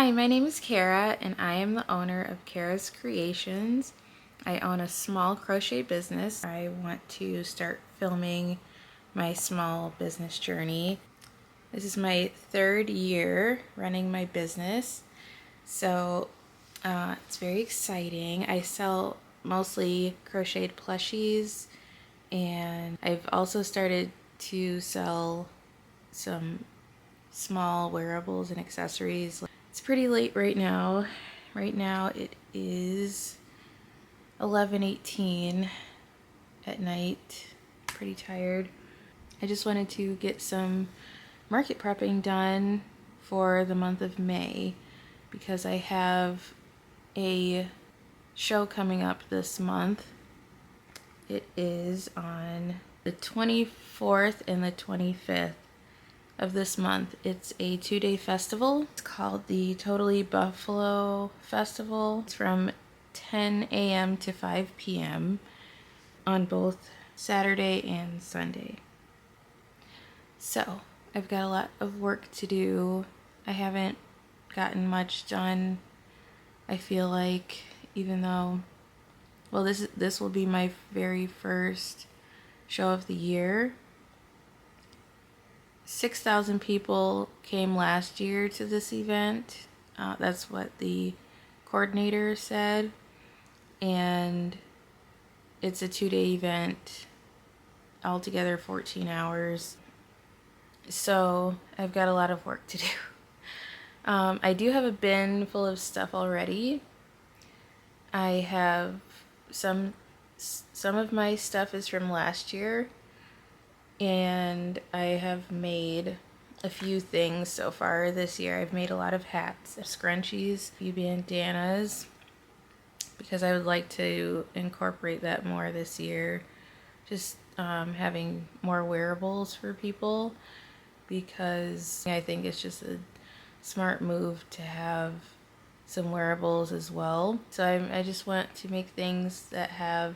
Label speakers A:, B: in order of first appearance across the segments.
A: Hi, my name is Kara and I am the owner of Kara's Creations. I own a small crochet business. I want to start filming my small business journey. This is my third year running my business, so it's very exciting. I sell mostly crocheted plushies, and I've also started to sell some small wearables and accessories. It's pretty late right now. Right now it is 11:18 at night. Pretty tired. I just wanted to get some market prepping done for the month of May because I have a show coming up this month. It is on the 24th and the 25th of this month. It's a 2-day festival. It's called the Totally Buffalo Festival. It's from 10 a.m. to 5 p.m. on both Saturday and Sunday. So I've got a lot of work to do. I haven't gotten much done, I feel like, even though, well, this will be my very first show of the year. 6,000 people came last year to this event. That's what the coordinator said. And it's a 2-day event, altogether 14 hours. So I've got a lot of work to do. I do have a bin full of stuff already. I have some of my stuff is from last year, and I have made a few things so far this year. I've made a lot of hats, scrunchies, a few bandanas, because I would like to incorporate that more this year. Just having more wearables for people, because I think it's just a smart move to have some wearables as well. So I just want to make things that have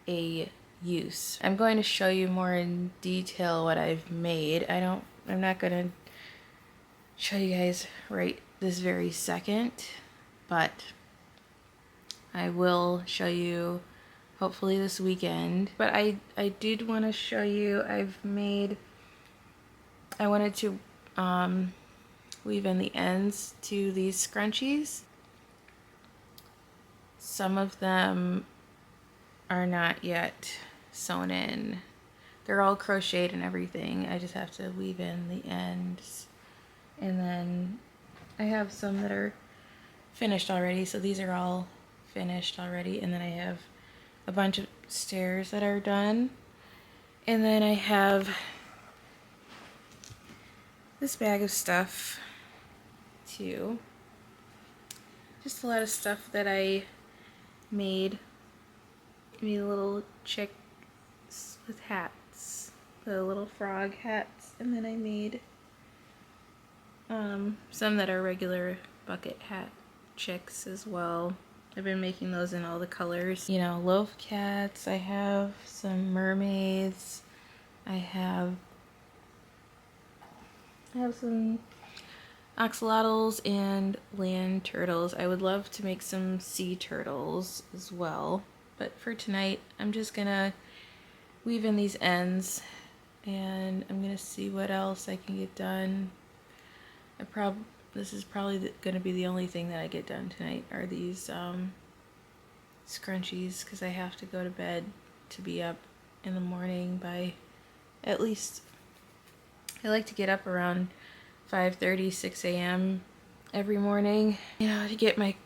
A: a use. I'm going to show you more in detail what I've made. I'm not going to show you guys right this very second, but I will show you hopefully this weekend. But I did want to show you, I wanted to weave in the ends to these scrunchies. Some of them are not yet sewn in. They're all crocheted and everything. I just have to weave in the ends. And then I have some that are finished already. So these are all finished already. And then I have a bunch of stairs that are done. And then I have this bag of stuff too. Just a lot of stuff that I made little chicks with hats, the little frog hats, and then I made some that are regular bucket hat chicks as well. I've been making those in all the colors. You know, loaf cats, I have some mermaids, I have some axolotls and land turtles. I would love to make some sea turtles as well, but for tonight I'm just gonna weave in these ends, and I'm gonna see what else I can get done. This is probably gonna be the only thing that I get done tonight, are these scrunchies, because I have to go to bed to be up in the morning by, at least, I like to get up around 5:30, 6 a.m. every morning, you know, to get my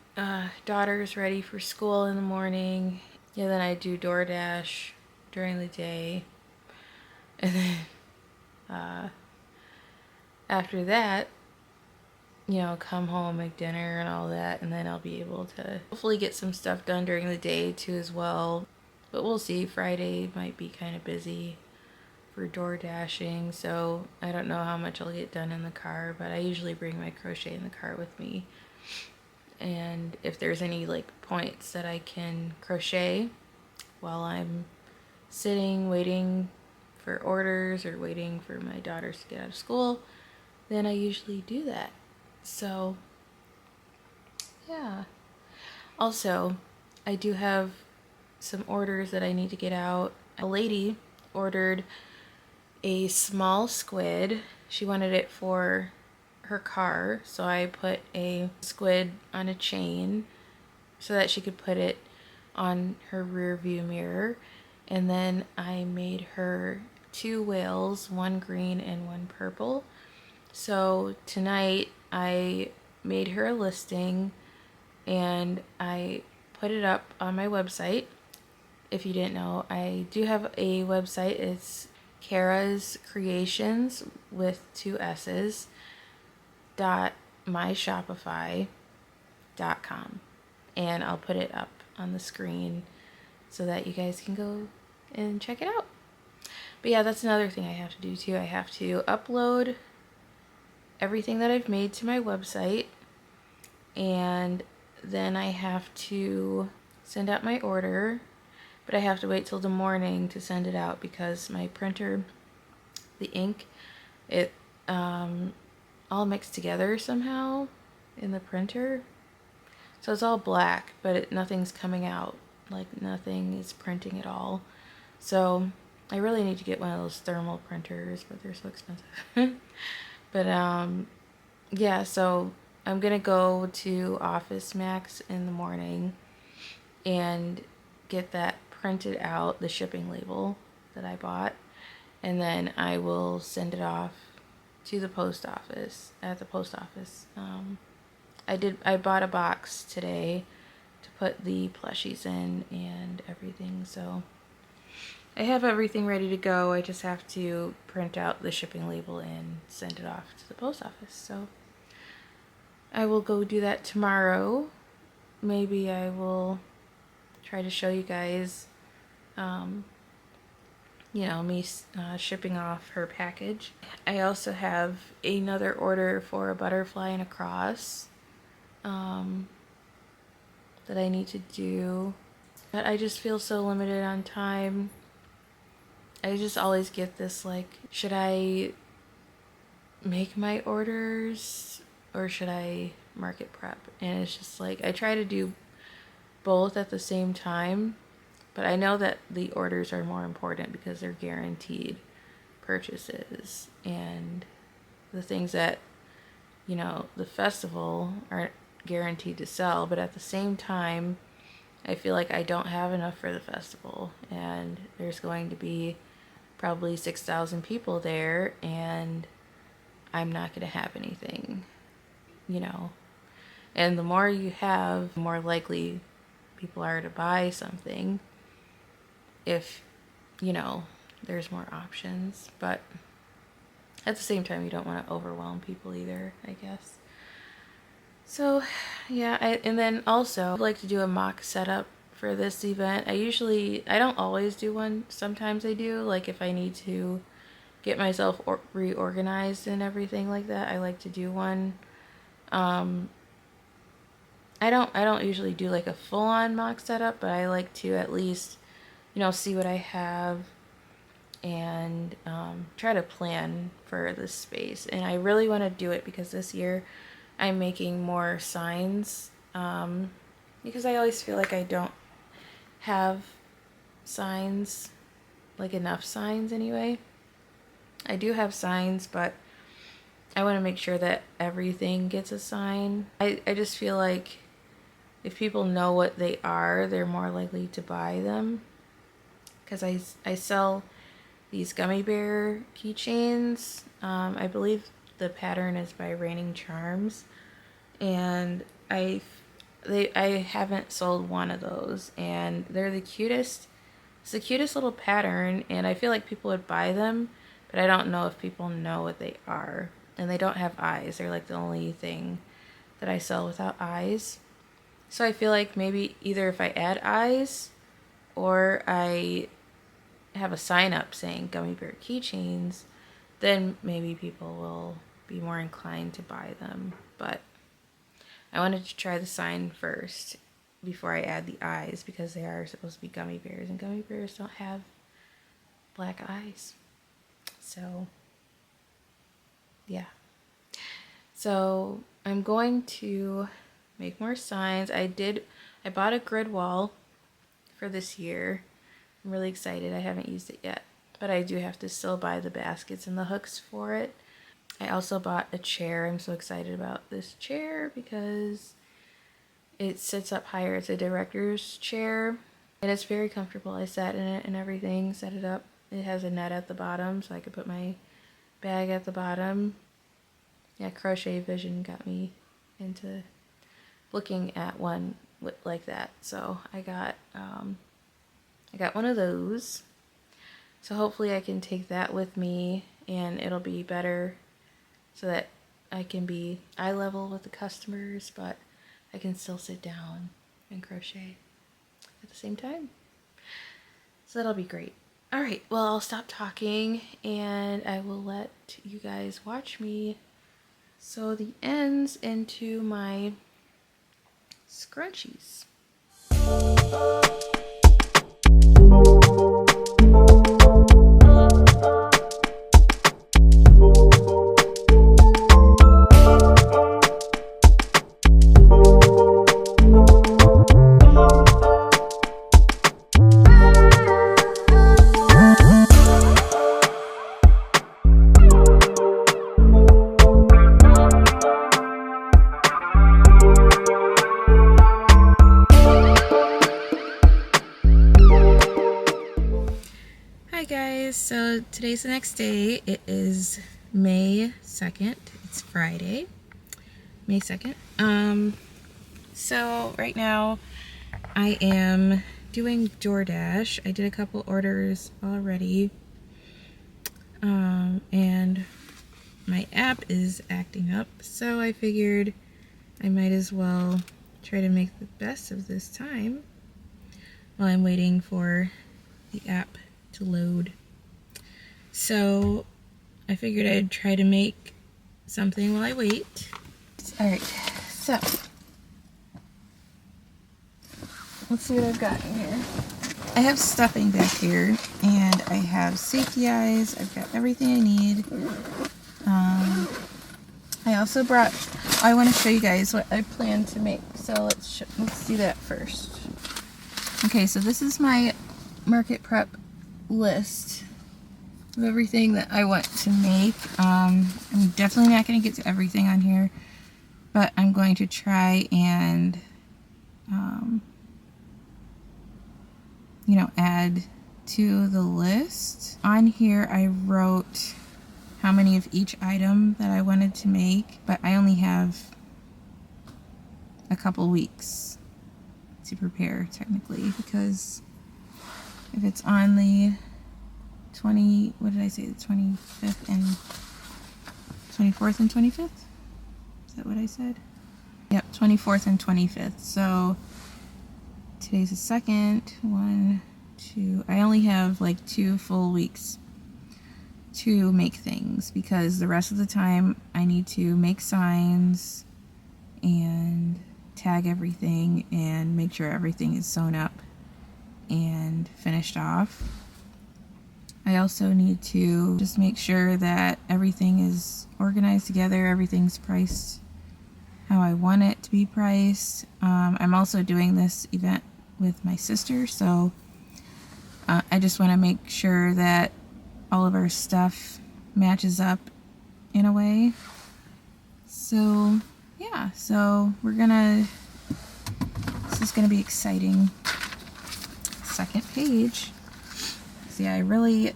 A: daughters ready for school in the morning. Yeah, then I do DoorDash during the day, and then after that, you know, come home, make dinner and all that, and then I'll be able to hopefully get some stuff done during the day too as well. But we'll see. Friday might be kind of busy for door dashing, so I don't know how much I'll get done in the car, but I usually bring my crochet in the car with me. And if there's any like points that I can crochet while I'm sitting waiting for orders or waiting for my daughters to get out of school, then I usually do that. So yeah. Also, I do have some orders that I need to get out. A lady ordered a small squid. She wanted it for her car, so I put a squid on a chain so that she could put it on her rear view mirror. And then I made her 2 whales, one green and one purple. So tonight I made her a listing and I put it up on my website. If you didn't know, I do have a website. It's Kara's Creations with 2 S's .myshopify.com, and I'll put it up on the screen so that you guys can go and check it out. But yeah, that's another thing I have to do too. I have to upload everything that I've made to my website, and then I have to send out my order, but I have to wait till the morning to send it out because my printer, the ink, it all mixed together somehow in the printer. So it's all black, but nothing's coming out. Like nothing is printing at all. So I really need to get one of those thermal printers, but they're so expensive. But yeah, so I'm gonna go to Office Max in the morning and get that printed out, the shipping label that I bought, and then I will send it off to the post office, at the post office. I bought a box today to put the plushies in and everything, so I have everything ready to go. I just have to print out the shipping label and send it off to the post office. So I will go do that tomorrow. Maybe I will try to show you guys, me shipping off her package. I also have another order for a butterfly and a cross that I need to do. But I just feel so limited on time. I just always get this like, should I make my orders or should I market prep? And it's just like, I try to do both at the same time, but I know that the orders are more important because they're guaranteed purchases, and the things that, the festival aren't guaranteed to sell, but at the same time, I feel like I don't have enough for the festival, and there's going to be probably 6,000 people there, and I'm not going to have anything, And the more you have, the more likely people are to buy something if, there's more options. But at the same time, you don't want to overwhelm people either, I guess. So, yeah, and then also, I'd like to do a mock setup for this event. I don't always do one. Sometimes I do, like if I need to get myself reorganized and everything like that, I like to do one. I don't usually do like a full-on mock setup, but I like to at least, see what I have and try to plan for this space. And I really want to do it because this year I'm making more signs, because I always feel like I don't have signs, like enough signs anyway. I do have signs, but I want to make sure that everything gets a sign. I just feel like if people know what they are, they're more likely to buy them. Because I sell these gummy bear keychains. I believe the pattern is by Raining Charms. And I haven't sold one of those. And they're the cutest. It's the cutest little pattern. And I feel like people would buy them. But I don't know if people know what they are. And they don't have eyes. They're like the only thing that I sell without eyes. So I feel like maybe either if I add eyes or I have a sign up saying Gummy Bear Keychains, then maybe people will be more inclined to buy them. But I wanted to try the sign first before I add the eyes because they are supposed to be gummy bears, and gummy bears don't have black eyes. So, yeah. So I'm going to make more signs. I bought a grid wall for this year. I'm really excited. I haven't used it yet, but I do have to still buy the baskets and the hooks for it. I also bought a chair. I'm so excited about this chair because it sits up higher. It's a director's chair and it's very comfortable. I sat in it and everything, set it up. It has a net at the bottom so I could put my bag at the bottom. Yeah, Crochet Vision got me into looking at one like that. So I got one of those. So hopefully I can take that with me and it'll be better so that I can be eye level with the customers, but I can still sit down and crochet at the same time. So that'll be great. All right, well, I'll stop talking and I will let you guys watch me sew the ends into my scrunchies. Hi guys, so today's the next day. It is May 2nd. It's Friday, May 2nd. So right now I am doing DoorDash. I did a couple orders already. And my app is acting up, so I figured I might as well try to make the best of this time while I'm waiting for the app to load. So I figured I'd try to make something while I wait. Alright, so let's see what I've got in here. I have stuffing back here and I have safety eyes. I've got everything I need. I also brought, I want to show you guys what I plan to make. So let's do that first. Okay, so this is my market prep list of everything that I want to make. I'm definitely not going to get to everything on here, but I'm going to try and add to the list. On here I wrote how many of each item that I wanted to make, but I only have a couple weeks to prepare technically, because if it's on the 25th and 24th and 25th? Is that what I said? Yep, 24th and 25th. So today's the 2nd, 1, 2. I only have like 2 full weeks to make things, because the rest of the time I need to make signs and tag everything and make sure everything is sewn up and finished off. I also need to just make sure that everything is organized together, everything's priced how I want it to be priced. I'm also doing this event with my sister, so I just want to make sure that all of our stuff matches up in a way. So yeah, so this is gonna be exciting. Second page. See, I really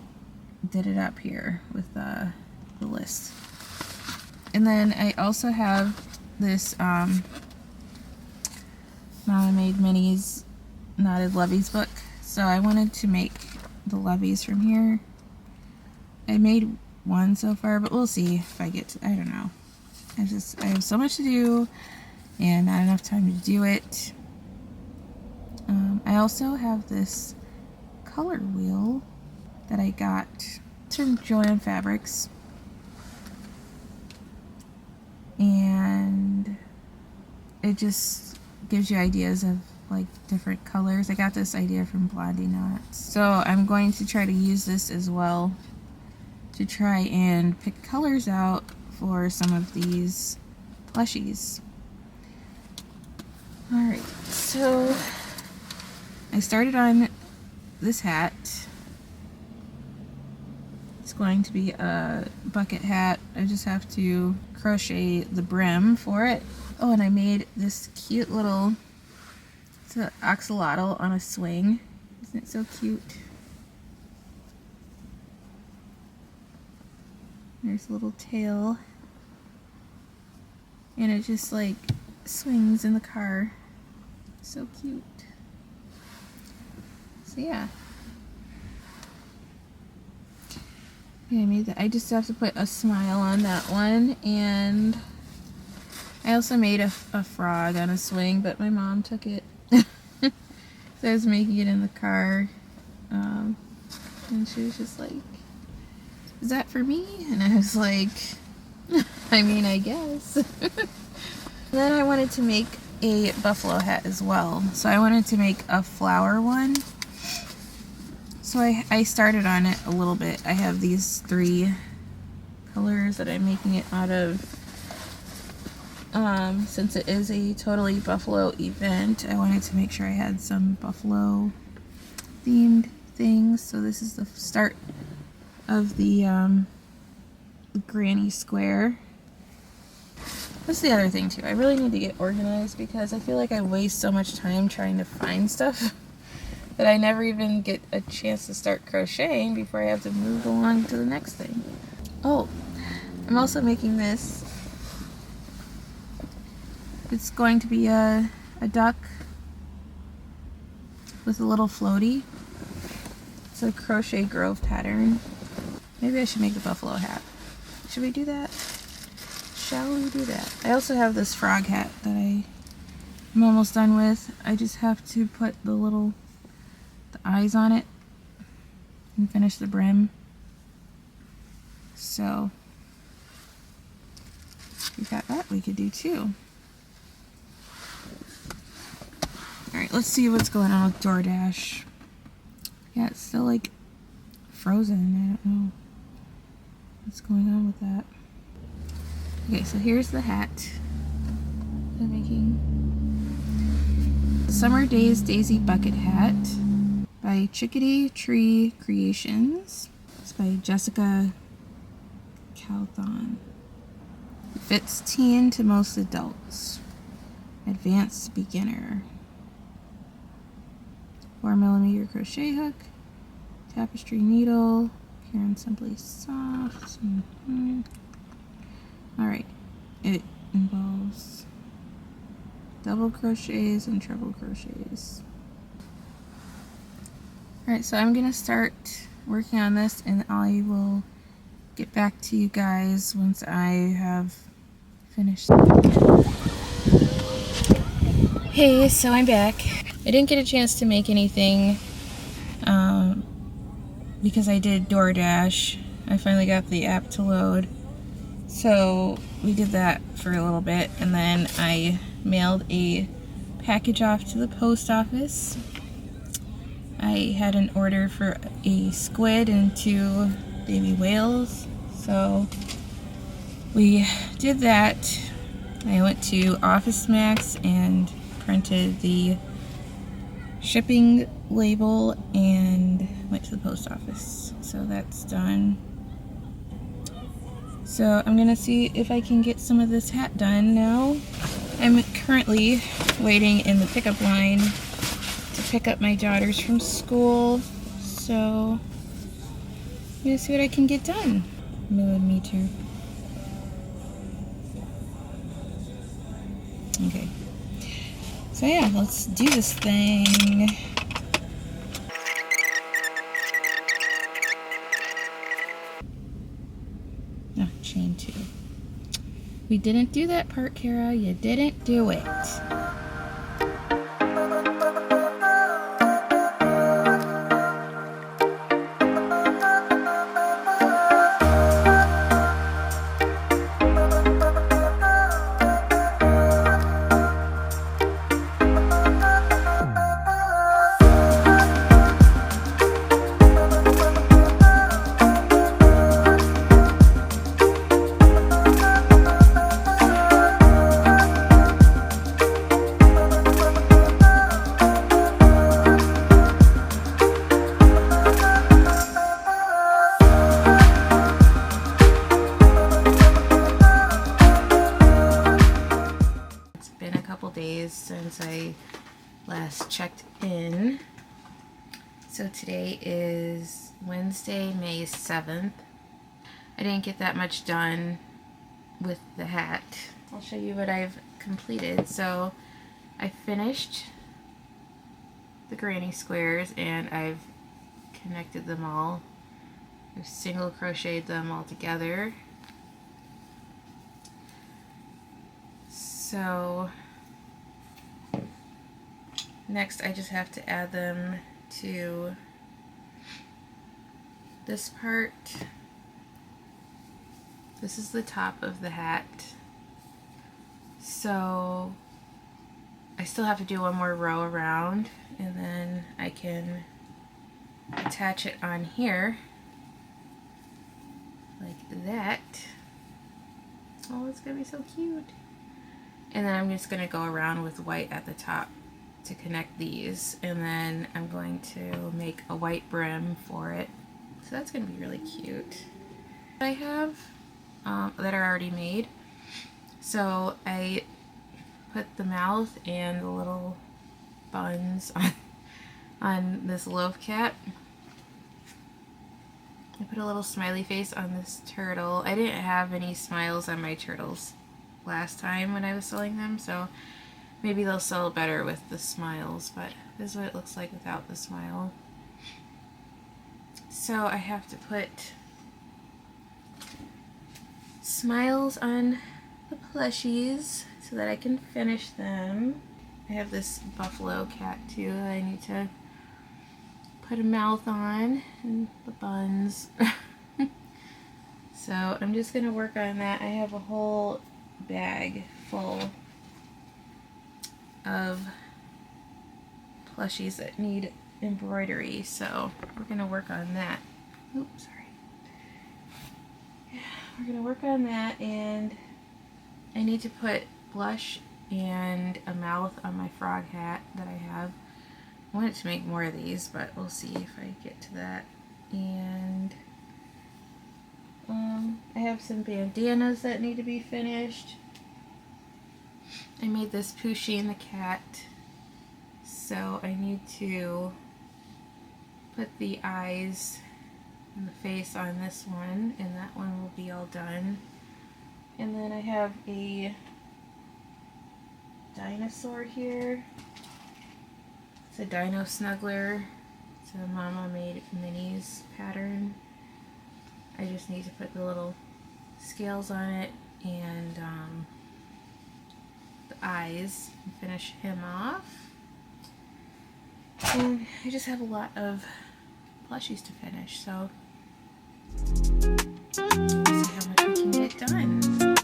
A: did it up here with the list. And then I also have this Mama Made Minis Knotted Levies book. So I wanted to make the levies from here. I made one so far, but we'll see if I get to, I don't know. I have so much to do and not enough time to do it. I also have this color wheel that I got from Joann Fabrics, and it just gives you ideas of like different colors. I got this idea from Blondie Knots, so I'm going to try to use this as well to try and pick colors out for some of these plushies. Alright, so I started on this hat. It's going to be a bucket hat. I just have to crochet the brim for it. Oh, and I made this cute little, it's an axolotl on a swing. Isn't it so cute? There's a little tail. And it just like swings in the car. So cute. So yeah. Okay, I made that. I just have to put a smile on that one, and I also made a frog on a swing, but my mom took it. So I was making it in the car, and she was just like, "Is that for me?" And I was like, I mean, I guess. Then I wanted to make a buffalo hat as well. So I wanted to make a flower one. So I started on it a little bit. I have these 3 colors that I'm making it out of. Since it is a totally buffalo event, I wanted to make sure I had some buffalo themed things. So this is the start of the granny square. That's the other thing too. I really need to get organized because I feel like I waste so much time trying to find stuff that I never even get a chance to start crocheting before I have to move along to the next thing. Oh, I'm also making this. It's going to be a duck with a little floaty. It's a crochet grove pattern. Maybe I should make the buffalo hat. Should we do that? Shall we do that? I also have this frog hat that I'm almost done with. I just have to put the eyes on it and finish the brim. So if we got that, we could do too. Alright, let's see what's going on with DoorDash. Yeah, it's still like frozen. I don't know what's going on with that. Okay, so here's the hat I'm making. Summer Days Daisy Bucket Hat by Chickadee Tree Creations. It's by Jessica Calthon. It fits teen to most adults. Advanced beginner. 4mm crochet hook. Tapestry needle. Pure and Simply Soft. Alright, it involves double crochets and treble crochets. Alright, so I'm gonna start working on this and I will get back to you guys once I have finished. Hey, so I'm back. I didn't get a chance to make anything because I did DoorDash. I finally got the app to load. So we did that for a little bit, and then I mailed a package off to the post office. I had an order for a squid and 2 baby whales, so we did that. I went to Office Max and printed the shipping label and went to the post office. So that's done. So I'm gonna see if I can get some of this hat done now. I'm currently waiting in the pickup line to pick up my daughters from school. So I'm gonna see what I can get done. Millimeter. Okay. So yeah, let's do this thing. Oh, chain 2. We didn't do that part, Kara. You didn't do it. since I last checked in. So today is Wednesday, May 7th. I didn't get that much done with the hat. I'll show you what I've completed. So I finished the granny squares and I've connected them all. I've single crocheted them all together. So next I just have to add them to this part. This is the top of the hat. So I still have to do one more row around, and then I can attach it on here like that. Oh, it's gonna be so cute. And then I'm just gonna go around with white at the top to connect these, and then I'm going to make a white brim for it. So that's gonna be really cute. I have that are already made. So I put the mouth and the little buns on this loaf cap. I put a little smiley face on this turtle. I didn't have any smiles on my turtles last time when I was sewing them, so maybe they'll sew better with the smiles, but this is what it looks like without the smile. So I have to put smiles on the plushies so that I can finish them. I have this buffalo cat too that I need to put a mouth on, and the buns. So I'm just gonna work on that. I have a whole bag full of plushies that need embroidery, so we're gonna work on that. Oops, sorry. Yeah, we're gonna work on that, and I need to put blush and a mouth on my frog hat that I have. I wanted to make more of these, but we'll see if I get to that. And I have some bandanas that need to be finished. I made this Poochie the cat, so I need to put the eyes and the face on this one, and that one will be all done. And then I have a dinosaur here. It's a dino snuggler. It's a Mama Made Minis pattern. I just need to put the little scales on it and the eyes and finish him off. And I just have a lot of plushies to finish, so let's see how much we can get done.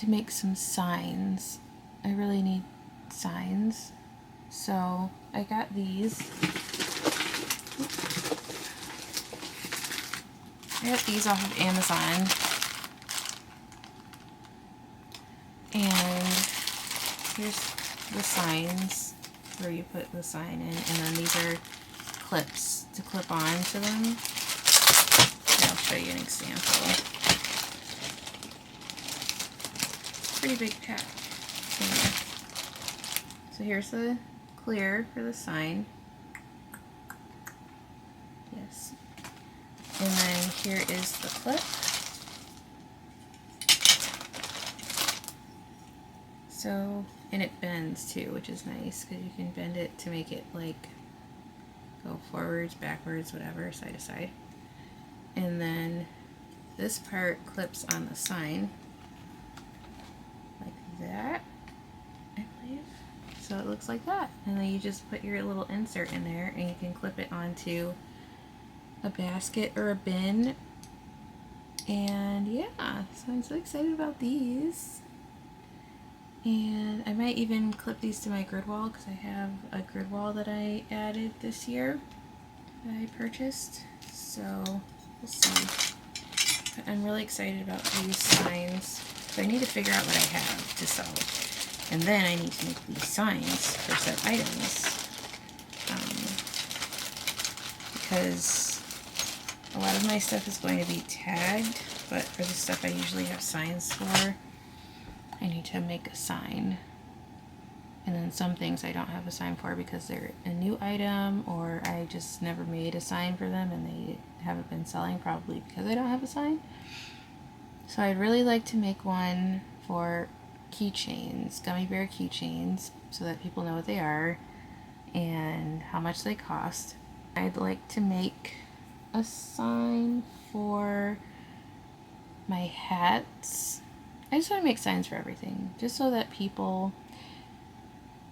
A: to make some signs. I really need signs. So I got these. I got these off of Amazon. And here's the signs where you put the sign in. And then these are clips to clip on to them. Here, I'll show you an example. Pretty big pack. So here's the clear for the sign. Yes. And then here is the clip. So, and it bends too, which is nice because you can bend it to make it like go forwards, backwards, whatever, side to side. And then this part clips on the sign like that, I believe. So it looks like that. And then you just put your little insert in there and you can clip it onto a basket or a bin. And yeah, so I'm so excited about these. And I might even clip these to my grid wall because I have a grid wall that I added this year that I purchased. So we'll see. But I'm really excited about these signs. So I need to figure out what I have to sell. And then I need to make these signs for said items. Because a lot of my stuff is going to be tagged, but for the stuff I usually have signs for, I need to make a sign. And then some things I don't have a sign for because they're a new item, or I just never made a sign for them and they haven't been selling, probably because I don't have a sign. So I'd really like to make one for keychains, gummy bear keychains, so that people know what they are and how much they cost. I'd like to make a sign for my hats. I just want to make signs for everything, just so that people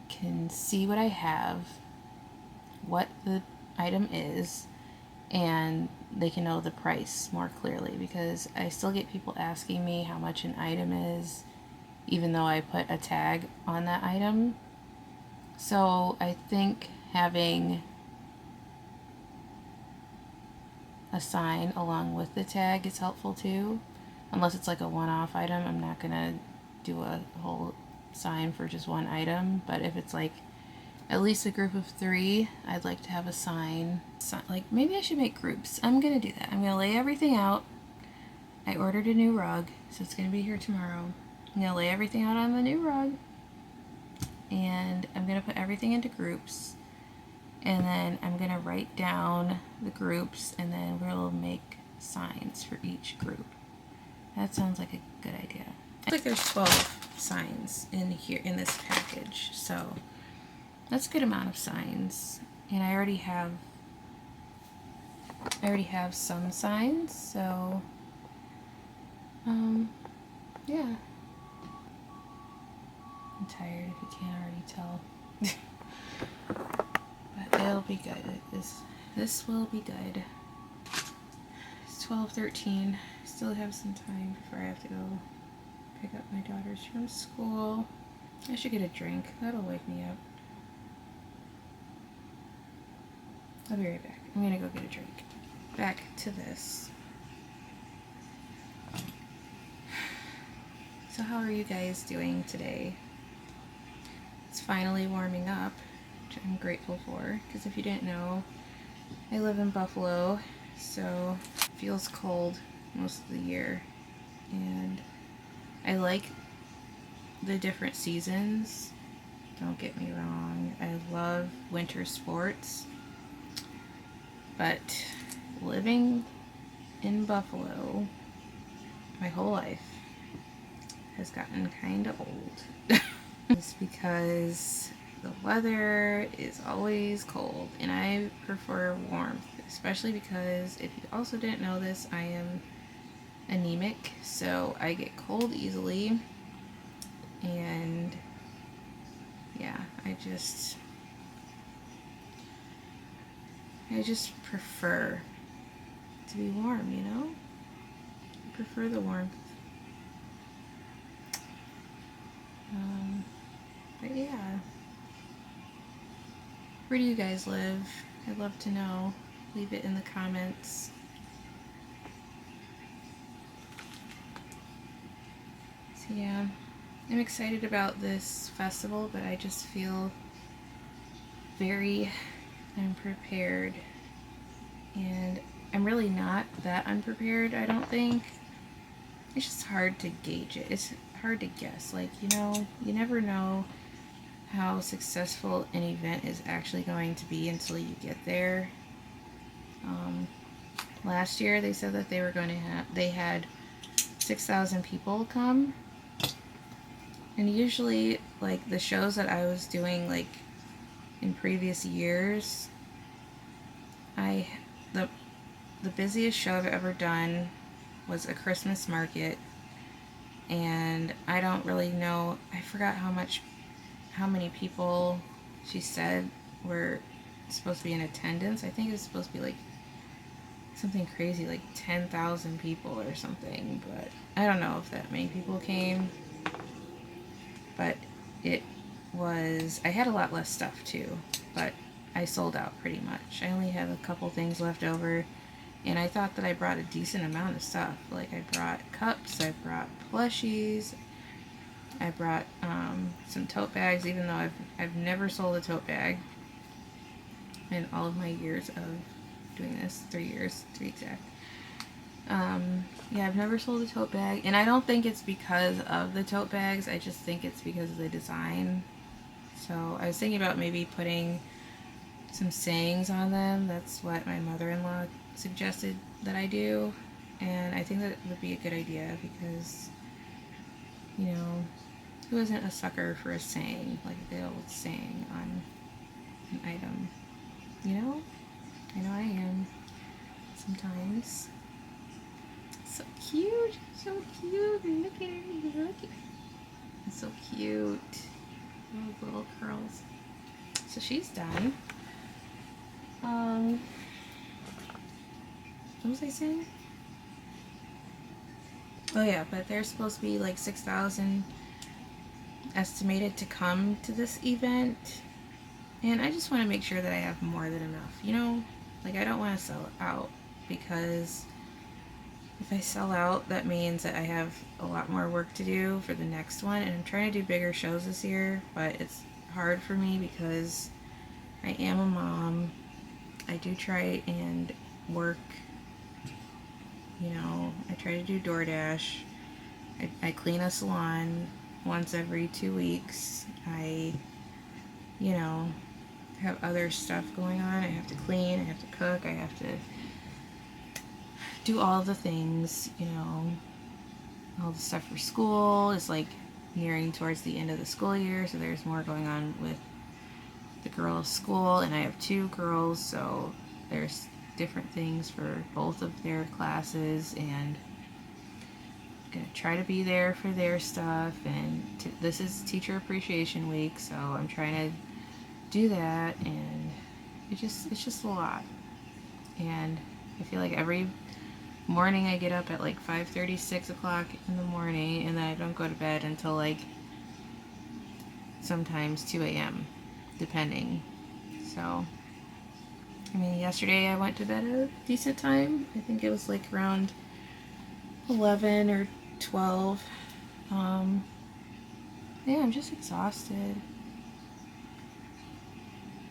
A: can see what I have, what the item is, and they can know the price more clearly, because I still get people asking me how much an item is, even though I put a tag on that item. So I think having a sign along with the tag is helpful too. Unless it's like a one-off item, I'm not gonna do a whole sign for just one item. But if it's like at least a group of 3, I'd like to have a sign. Like maybe I should make groups. I'm gonna do that. I'm gonna lay everything out. I ordered a new rug, so it's gonna be here tomorrow. I'm gonna lay everything out on the new rug, and I'm gonna put everything into groups, and then I'm gonna write down the groups, and then we'll make signs for each group. That sounds like a good idea. I think there's 12 signs in here in this package, so that's a good amount of signs. And I already have some signs, so yeah. I'm tired, if you can't already tell. But it'll be good. This will be good. It's 12:13. Still have some time before I have to go pick up my daughters from school. I should get a drink. That'll wake me up. I'll be right back. I'm gonna go get a drink. Back to this. So how are you guys doing today? It's finally warming up, which I'm grateful for, because if you didn't know, I live in Buffalo, so it feels cold most of the year. And I like the different seasons, don't get me wrong. I love winter sports, but living in Buffalo my whole life has gotten kind of old. It's because the weather is always cold, and I prefer warmth, especially because, if you also didn't know this, I am anemic, so I get cold easily. And yeah, I just prefer to be warm, you know? I prefer the warmth. But yeah. Where do you guys live? I'd love to know. Leave it in the comments. So yeah, I'm excited about this festival, but I just feel very unprepared. And I'm really not that unprepared, I don't think. It's just hard to gauge it. It's hard to guess. Like, you know, you never know how successful an event is actually going to be until you get there. Last year they said that they were going to they had 6,000 people come, and usually like the shows that I was doing like in previous years, the busiest show I've ever done was a Christmas market, and I don't really know, I forgot how many people she said were supposed to be in attendance. I think it was supposed to be like something crazy, like 10,000 people or something, but I don't know if that many people came. But it was, I had a lot less stuff too, but I sold out pretty much. I only had a couple things left over, and I thought that I brought a decent amount of stuff. Like I brought cups, I brought plushies, I brought some tote bags, even though I've never sold a tote bag in all of my years of doing this, 3 years to be exact. Yeah, I've never sold a tote bag, and I don't think it's because of the tote bags, I just think it's because of the design. So I was thinking about maybe putting some sayings on them. That's what my mother-in-law suggested that I do, and I think that would be a good idea because, you know, who isn't a sucker for a saying, like a good old saying on an item, you know? I know I am sometimes. So cute, so cute. Look at her, look at her. It's so cute. Those little curls. So she's done. What was I saying? Oh yeah, but there's supposed to be like 6,000 estimated to come to this event. And I just want to make sure that I have more than enough, you know? Like, I don't want to sell out, because if I sell out, that means that I have a lot more work to do for the next one, and I'm trying to do bigger shows this year, but it's hard for me because I am a mom. I do try and work, you know, I try to do DoorDash. I clean a salon once every 2 weeks. I, you know, have other stuff going on. I have to clean, I have to cook, I have to do all the things, you know, all the stuff for school. Is like nearing towards the end of the school year, so there's more going on with the girls' school, and I have 2 girls, so there's different things for both of their classes, and I'm gonna try to be there for their stuff. And this is Teacher Appreciation Week, so I'm trying to do that, and it's just a lot. And I feel like every morning I get up at like 5:30, 6 o'clock in the morning, and then I don't go to bed until like sometimes 2 a.m. depending. So, I mean, yesterday I went to bed at a decent time. I think it was like around 11 or 12. Yeah, I'm just exhausted.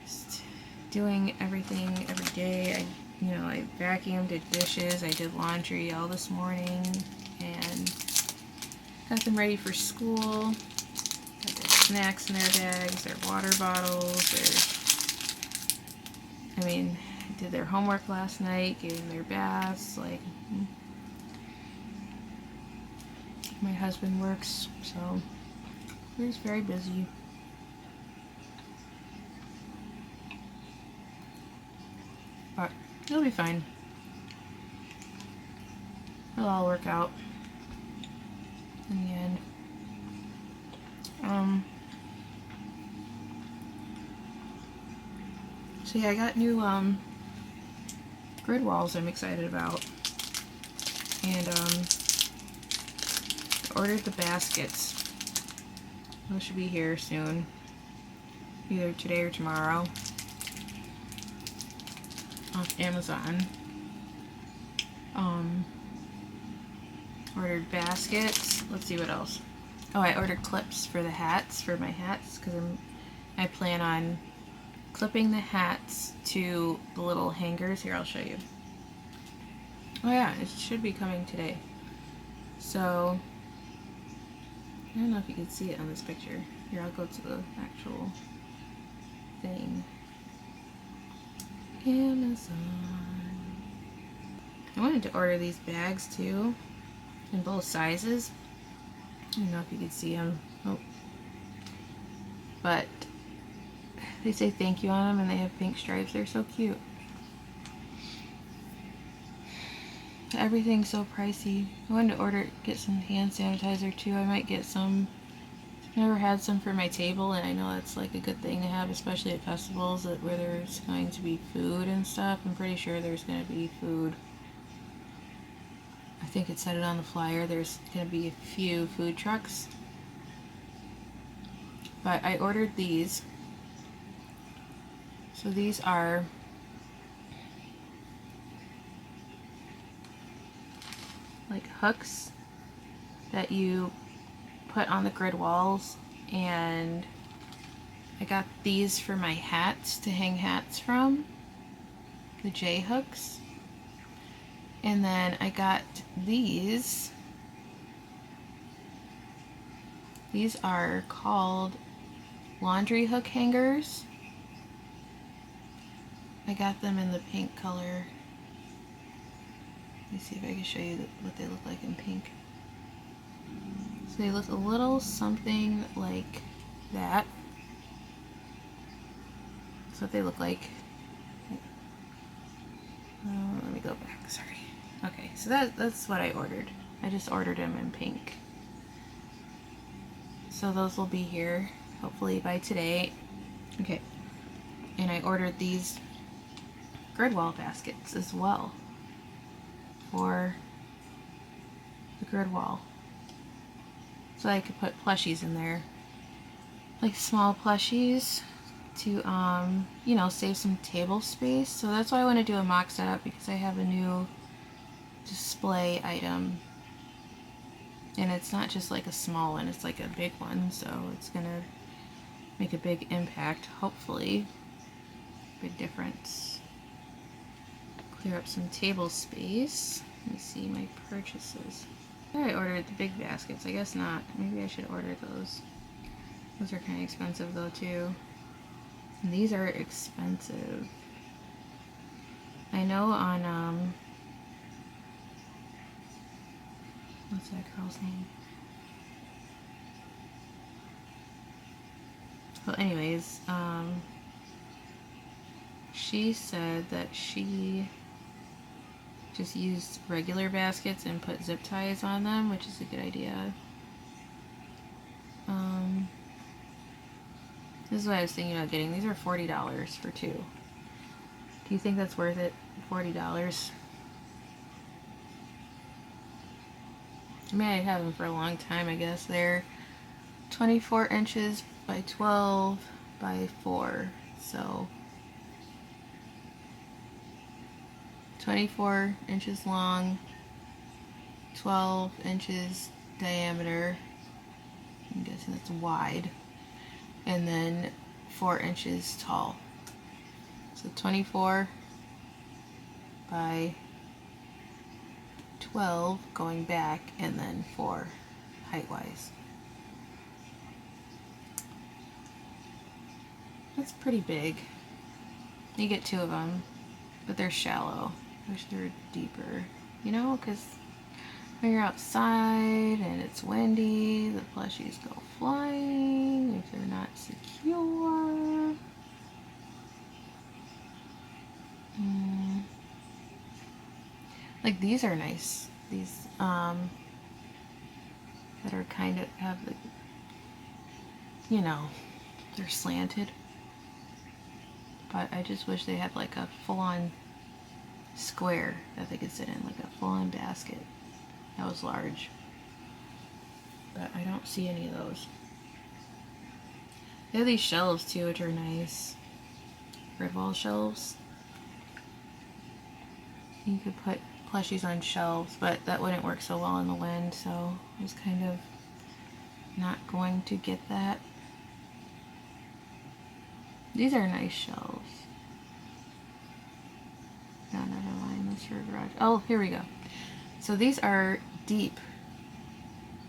A: Just doing everything every day. I vacuumed, did dishes, I did laundry all this morning, and got them ready for school. Got their snacks in their bags, their water bottles, did their homework last night, gave them their baths. Like, my husband works, so we're just very busy. But it'll be fine. It'll all work out in the end. So yeah, I got new grid walls I'm excited about, and ordered the baskets. Those should be here soon, either today or tomorrow, off Amazon. Ordered baskets. Let's see what else. Oh, I ordered clips for the hats, for my hats, because I plan on clipping the hats to the little hangers. Here, I'll show you. Oh yeah, it should be coming today. So, I don't know if you can see it on this picture. Here, I'll go to the actual thing. Amazon. I wanted to order these bags too, in both sizes. I don't know if you can see them. Oh. But they say thank you on them and they have pink stripes. They're so cute. Everything's so pricey. I wanted to get some hand sanitizer too. I might get some. I've never had some for my table, and I know that's like a good thing to have, especially at festivals where there's going to be food and stuff. I'm pretty sure there's going to be food. I think it said it on the flyer. There's going to be a few food trucks. But I ordered these. So these are like hooks that you put on the grid walls, and I got these for my hats to hang hats from, the J hooks. And then I got these. These are called laundry hook hangers. I got them in the pink color. Let me see if I can show you what they look like in pink. So they look a little something like that. That's what they look like. Let me go back, sorry. Okay, so that's what I ordered. I just ordered them in pink. So those will be here, hopefully by today. Okay, and I ordered these grid wall baskets as well for the grid wall. So I could put plushies in there, like small plushies to, you know, save some table space. So that's why I want to do a mock setup, because I have a new display item. And it's not just like a small one, it's like a big one. So it's going to make a big impact, hopefully. Big difference. Clear up some table space. Let me see my purchases. I ordered the big baskets. I guess not. Maybe I should order those. Those are kind of expensive though too. And these are expensive. I know on what's that girl's name? Well, anyways, she said that she just used regular baskets and put zip ties on them, which is a good idea. This is what I was thinking about getting. These are $40 for two. Do you think that's worth it? $40? I mean, I'd have them for a long time, I guess. They're 24 inches by 12 by 4. So 24 inches long, 12 inches diameter. I'm guessing that's wide. And then 4 inches tall. So 24 by 12 going back, and then 4 height-wise. That's pretty big. You get 2 of them, but they're shallow. I wish they were deeper, you know, because when you're outside and it's windy, the plushies go flying if they're not secure. Like these are nice. These that are kind of have the, you know, they're slanted. But I just wish they had like a full-on square that they could sit in, like a full-on basket that was large. But I don't see any of those. They have these shelves too, which are nice. Red wall shelves. You could put plushies on shelves, but that wouldn't work so well in the wind, so I was kind of not going to get that. These are nice shelves. No, never mind. That's your garage. Oh, here we go. So these are deep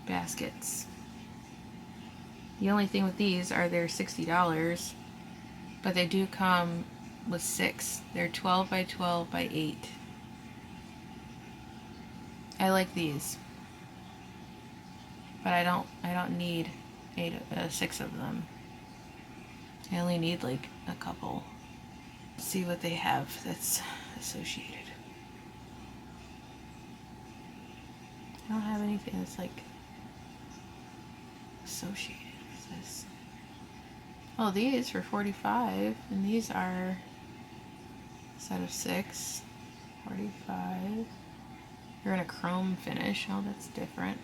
A: baskets. The only thing with these are they're $60, but they do come with 6. They're 12 by 12 by 8. I like these, but I don't need 6 of them. I only need like a couple. Let's see what they have that's associated. I don't have anything that's like associated with this. Oh, these for $45, and these are a set of 6. $45. They're in a chrome finish. Oh, that's different.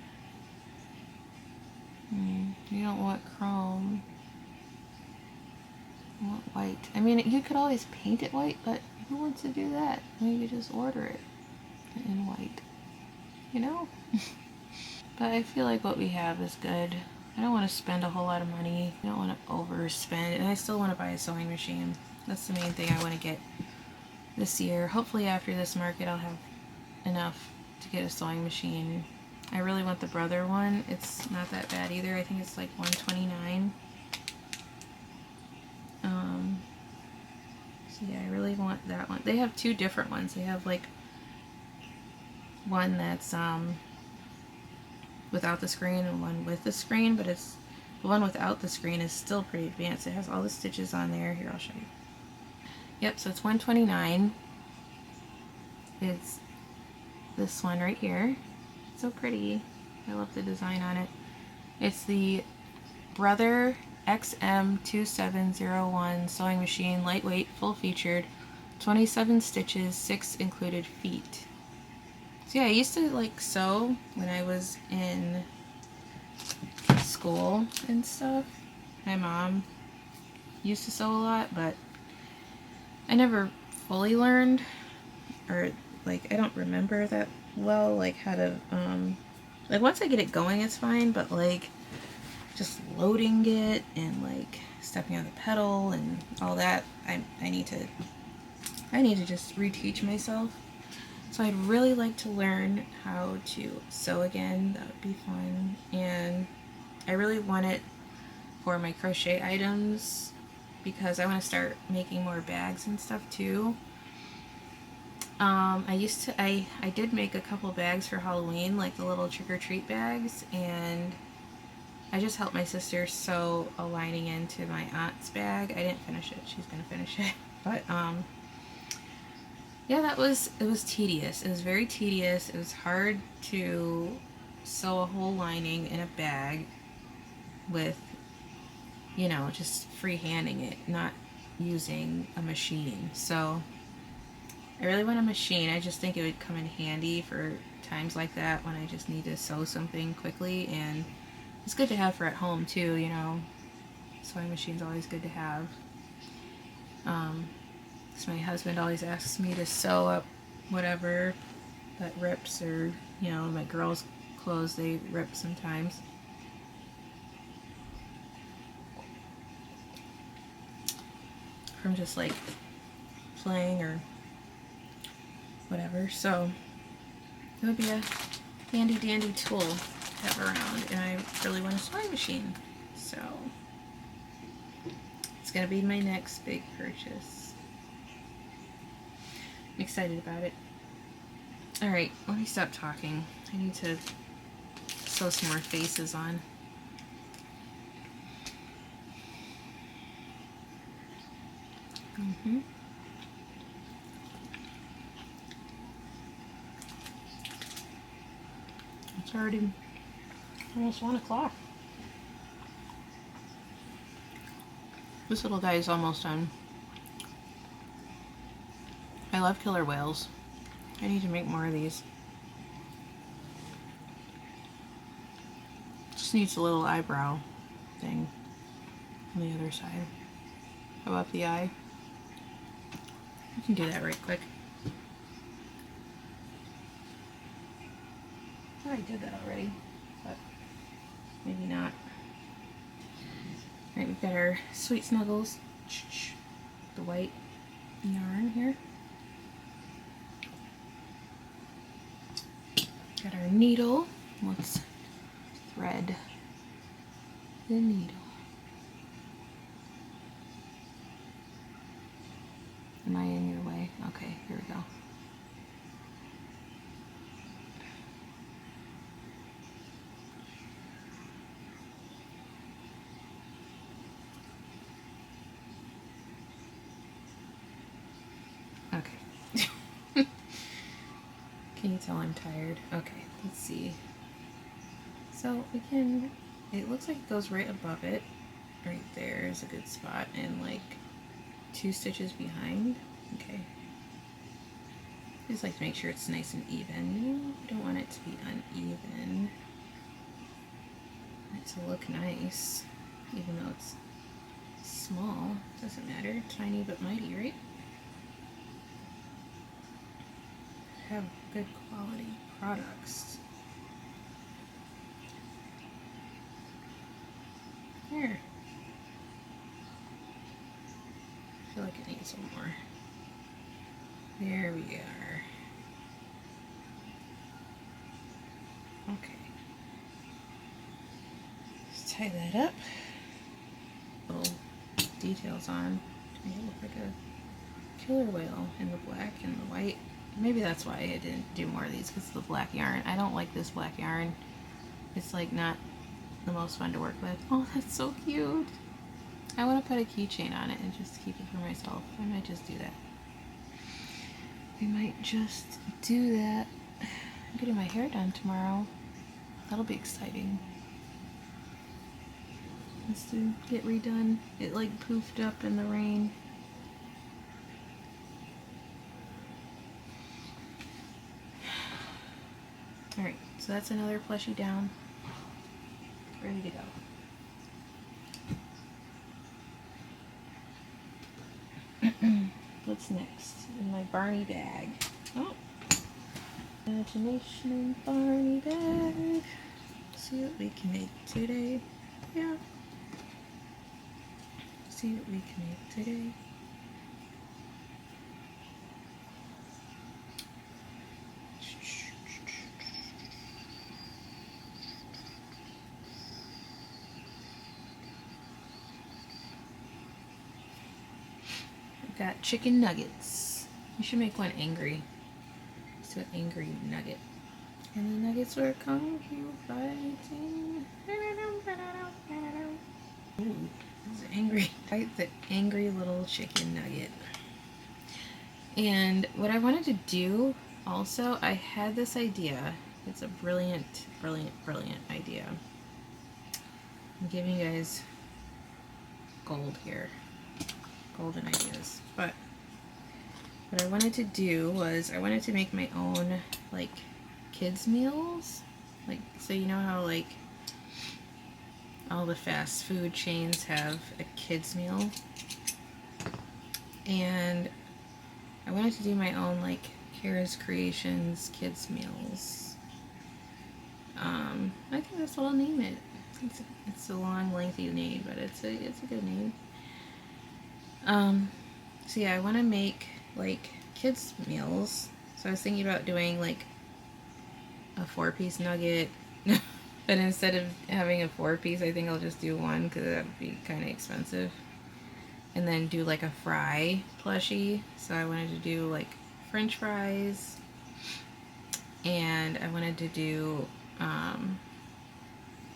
A: You don't want chrome. You want white. I mean, you could always paint it white, but who wants to do that? You could just order it in white. You know? But I feel like what we have is good. I don't want to spend a whole lot of money. I don't want to overspend. And I still want to buy a sewing machine. That's the main thing I want to get this year. Hopefully after this market I'll have enough to get a sewing machine. I really want the Brother one. It's not that bad either. I think it's like $129. So yeah, I really want that one. They have 2 different ones. They have like one that's without the screen and one with the screen, but it's the one without the screen is still pretty advanced. It has all the stitches on there. Here, I'll show you. Yep, so it's $129. It's this one right here. It's so pretty. I love the design on it. It's the Brother XM2701 sewing machine, lightweight, full featured, 27 stitches, 6 included feet. So yeah, I used to like sew when I was in school and stuff. My mom used to sew a lot, but I never fully learned, or like I don't remember that well, like how to like once I get it going it's fine, but like just loading it and like stepping on the pedal and all that, I need to just reteach myself. So I'd really like to learn how to sew again. That would be fun. And I really want it for my crochet items because I want to start making more bags and stuff too. I did make a couple bags for Halloween, like the little trick-or-treat bags, and I just helped my sister sew a lining into my aunt's bag. I didn't finish it. She's gonna finish it. But yeah, it was tedious. It was very tedious. It was hard to sew a whole lining in a bag with, you know, just freehanding it, not using a machine. So I really want a machine. I just think it would come in handy for times like that when I just need to sew something quickly, and it's good to have for at home too, you know. Sewing machine's always good to have. So my husband always asks me to sew up whatever that rips, or, you know, my girls' clothes, they rip sometimes. From just like playing or whatever. So it would be a handy dandy tool to have around, and I really want a sewing machine. So it's gonna be my next big purchase. I'm excited about it. Alright, let me stop talking. I need to sew some more faces on. It's already almost 1 o'clock. This little guy is almost done. I love killer whales. I need to make more of these. Just needs a little eyebrow thing. on the other side. How about the eye? You can do that right quick. I did that already, but maybe not. Alright, we've got our Sweet Snuggles, the white yarn here. Got our needle. Let's thread the needle. Am I in your way? Okay, here we go. Okay. Can you tell I'm tired? Okay, let's see. So again, it looks like it goes right above it. Right there is a good spot, and like 2 stitches behind. Okay. Just like to make sure it's nice and even. You don't want it to be uneven. Want it to look nice, even though it's small. Doesn't matter. Tiny but mighty, right? Have good quality products. Here. I feel like it needs some more. There we are. Okay. Just tie that up. Little details on to make it look like a killer whale in the black and the white. Maybe that's why I didn't do more of these, because of the black yarn. I don't like this black yarn. It's like not the most fun to work with. Oh, that's so cute. I want to put a keychain on it and just keep it for myself. I might just do that. I might just do that. I'm getting my hair done tomorrow. That'll be exciting. Just to get redone. It like poofed up in the rain. Alright, so that's another plushie down. Ready to go. What's next in my Barney bag? Oh, imagination and Barney bag. See what we can make today. Yeah. See what we can make today. Got chicken nuggets. You should make one angry. Let's do an angry nugget. And the nuggets were kung fu fighting. Ooh, this is angry. The angry little chicken nugget. And what I wanted to do also, I had this idea. It's a brilliant, brilliant, brilliant idea. I'm giving you guys gold here. Golden ideas. But what I wanted to do was I wanted to make my own like kids meals. Like, so you know how like all the fast food chains have a kids meal? And I wanted to do my own like Kara's Creations kids meals. I think that's what I'll name it. It's a long, lengthy name, but it's a good name. So yeah, I want to make like kids meals. So I was thinking about doing like a 4-piece nugget, but instead of having a 4-piece, I think I'll just do one because that would be kind of expensive. And then do like a fry plushie. So I wanted to do like French fries, and I wanted to do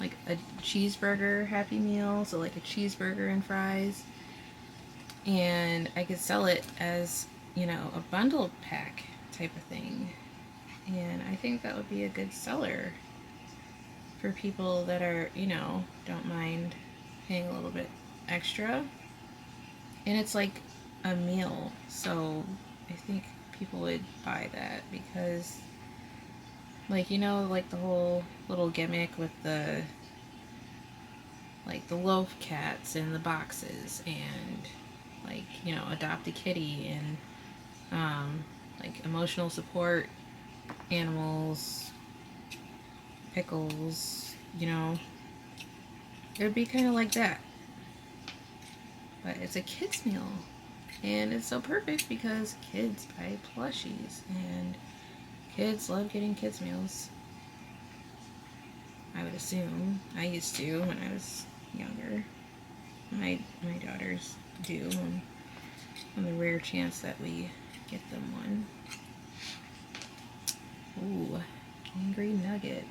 A: like a cheeseburger Happy Meal, so like a cheeseburger and fries. And I could sell it as, you know, a bundle pack type of thing. And I think that would be a good seller for people that are, you know, don't mind paying a little bit extra. And it's like a meal, so I think people would buy that because, like, you know, like the whole little gimmick with the like the loaf cats in the boxes, and like, you know, adopt a kitty, and like emotional support animals, pickles, you know. It would be kind of like that. But it's a kids meal. And it's so perfect because kids buy plushies. And kids love getting kids meals. I would assume. I used to when I was younger. My daughters do. On the rare chance that we get them one. Ooh. Angry Nugget.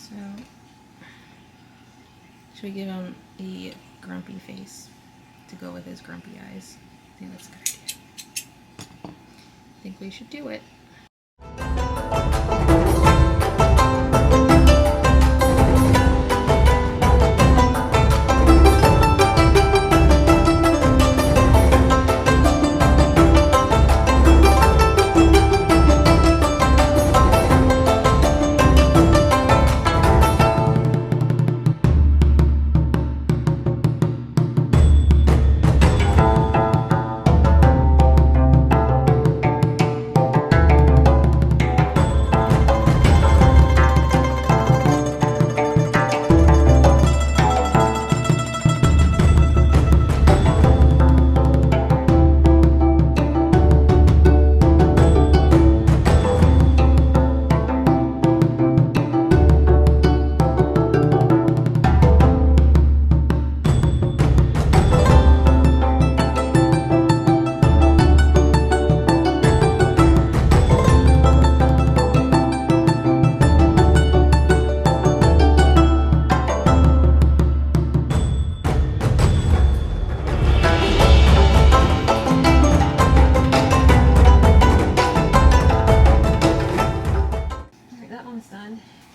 A: So, should we give him a grumpy face to go with his grumpy eyes? I think that's a good idea. I think we should do it.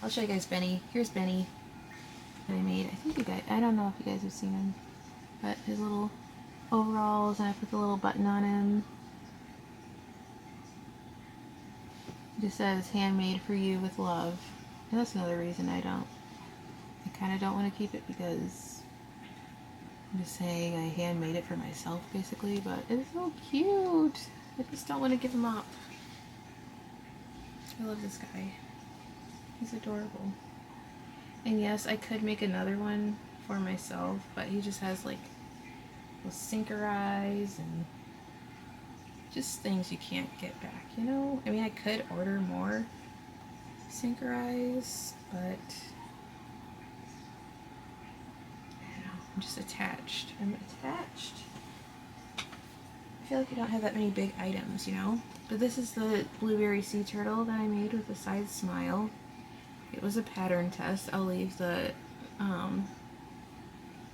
A: I'll show you guys Benny. Here's Benny that I made. I think you guys, I don't know if you guys have seen him, but his little overalls, and I put the little button on him. It just says handmade for you with love. And that's another reason I kind of don't want to keep it, because I'm just saying I handmade it for myself basically, but it's so cute. I just don't want to give him up. I love this guy. He's adorable. And yes, I could make another one for myself, but he just has like those sinker eyes and just things you can't get back, you know? I mean, I could order more sinker eyes, but I don't know, I'm just attached. I'm attached. I feel like I don't have that many big items, you know? But this is the blueberry sea turtle that I made with a side smile. It was a pattern test. I'll leave the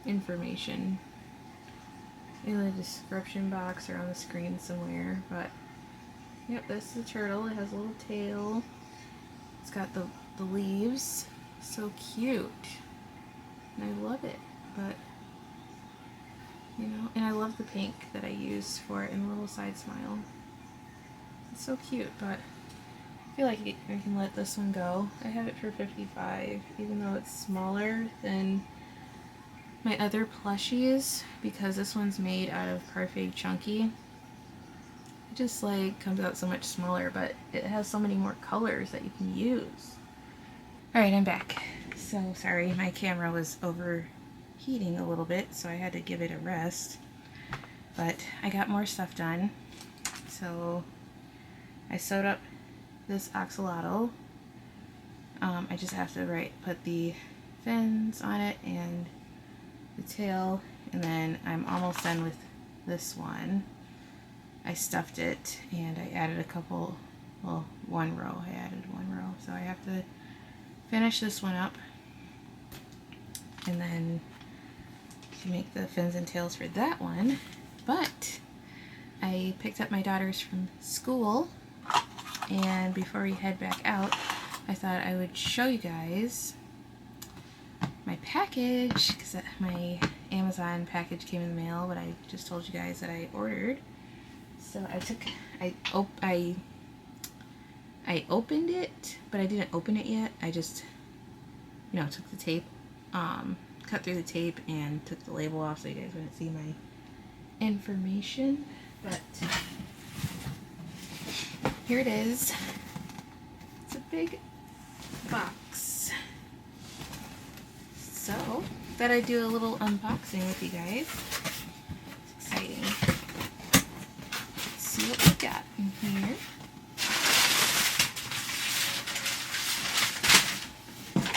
A: information in the description box or on the screen somewhere. But yep, that's the turtle. It has a little tail. It's got the leaves. So cute. And I love it. But you know, and I love the pink that I used for it in the little side smile. It's so cute, but I feel like I can let this one go. I have it for $55, even though it's smaller than my other plushies, because this one's made out of Parfait Chunky. It just like comes out so much smaller, but it has so many more colors that you can use. Alright, I'm back. So sorry, my camera was overheating a little bit, so I had to give it a rest. But I got more stuff done. So I sewed up this axolotl. I just have to put the fins on it and the tail, and then I'm almost done with this one. I stuffed it and I added a couple, well, one row. I added one row, so I have to finish this one up and then make the fins and tails for that one. But I picked up my daughters from school, and before we head back out, I thought I would show you guys my package, because my Amazon package came in the mail, but I just told you guys that I ordered. So I I opened it, but I didn't open it yet. I just, you know, took the tape, cut through the tape and took the label off so you guys wouldn't see my information. But here it is. It's a big box. So, thought I'd do a little unboxing with you guys. It's exciting. Let's see what we got in here.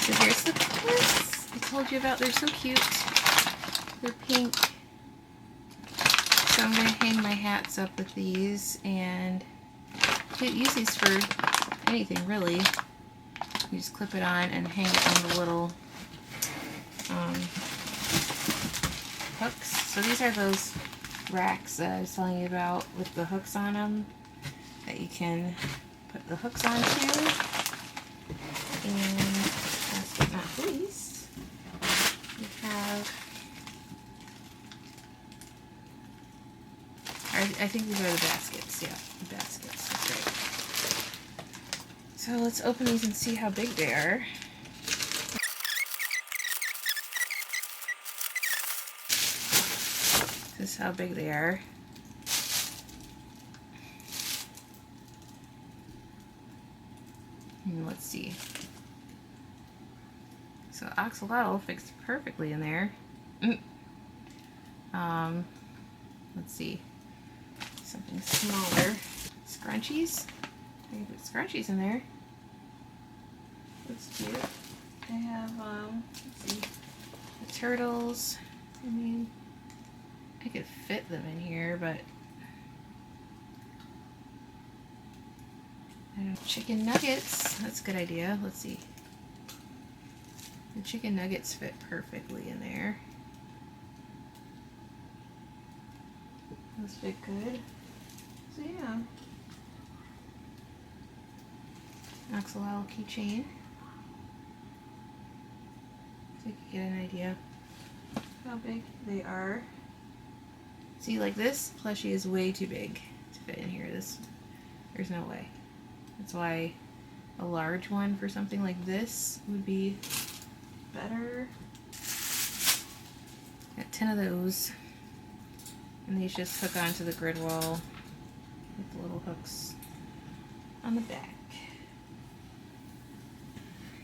A: So here's the clips I told you about. They're so cute. They're pink. So I'm going to hang my hats up with these, and you use these for anything really. You just clip it on and hang it on the little hooks. So these are those racks that I was telling you about with the hooks on them that you can put the hooks onto. And last but not least, we have, I think these are the baskets. Yeah, the baskets. That's right. So let's open these and see how big they are. This is how big they are. And let's see. So axolotl fits perfectly in there. Let's see. Something smaller. Scrunchies. I can put scrunchies in there. That's cute. I have, let's see, the turtles. I mean, I could fit them in here, but I don't know. Chicken nuggets. That's a good idea. Let's see. The chicken nuggets fit perfectly in there. Those fit good. So yeah. Axolotl keychain. So you can get an idea how big they are. See, like this plushie is way too big to fit in here. There's no way. That's why a large one for something like this would be better. Got 10 of those. And these just hook onto the grid wall with the little hooks on the back.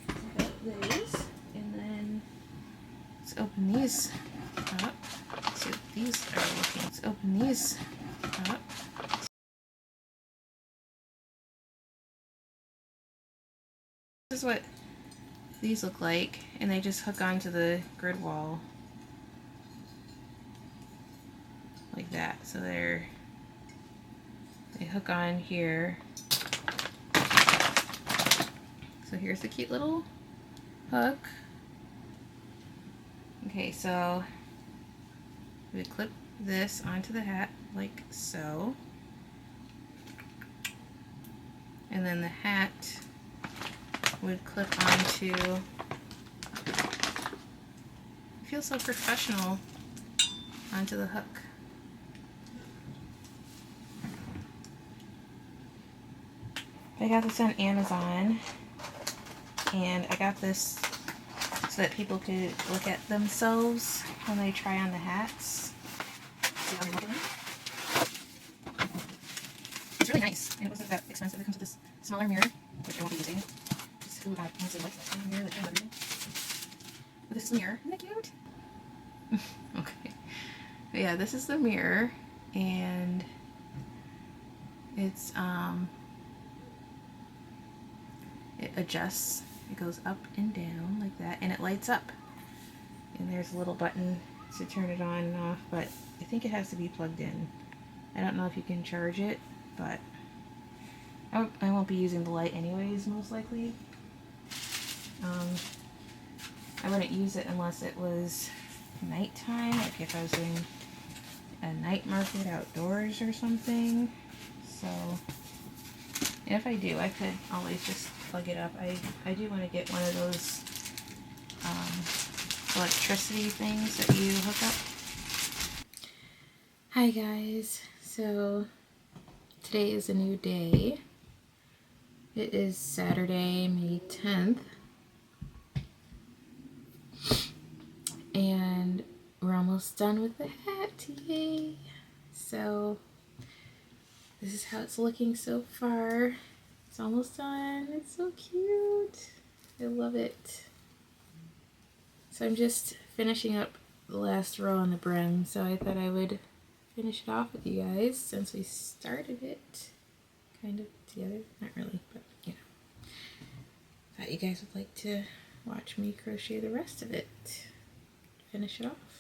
A: So got these, and then let's open these up. Let's see what these are looking. Let's open these up. This is what these look like, and they just hook onto the grid wall like that. So they hook on here. So here's the cute little hook. Okay, so we clip this onto the hat like so, and then the hat would clip onto. It feels so professional onto the hook. I got this on Amazon, and I got this so that people could look at themselves when they try on the hats. See how they look in them? It's really nice, and it wasn't that expensive. It comes with this smaller mirror, which I won't be using. Just who honestly likes that kind of mirror that kind of everything. But this is the mirror. Isn't that cute? Okay. But yeah, this is the mirror, and it's it adjusts. It goes up and down like that, and it lights up. And there's a little button to turn it on and off, but I think it has to be plugged in. I don't know if you can charge it, but I won't be using the light anyways, most likely. I wouldn't use it unless it was nighttime, like if I was doing a night market outdoors or something. So, and if I do, I could always just plug it up. I do want to get one of those electricity things that you hook up. Hi guys, so today is a new day. It is Saturday, May 10th, and we're almost done with the hat, yay! So this is how it's looking so far. It's almost done. It's so cute. I love it. So I'm just finishing up the last row on the brim, so I thought I would finish it off with you guys since we started it kind of together. Not really, but you know. Thought you guys would like to watch me crochet the rest of it. Finish it off.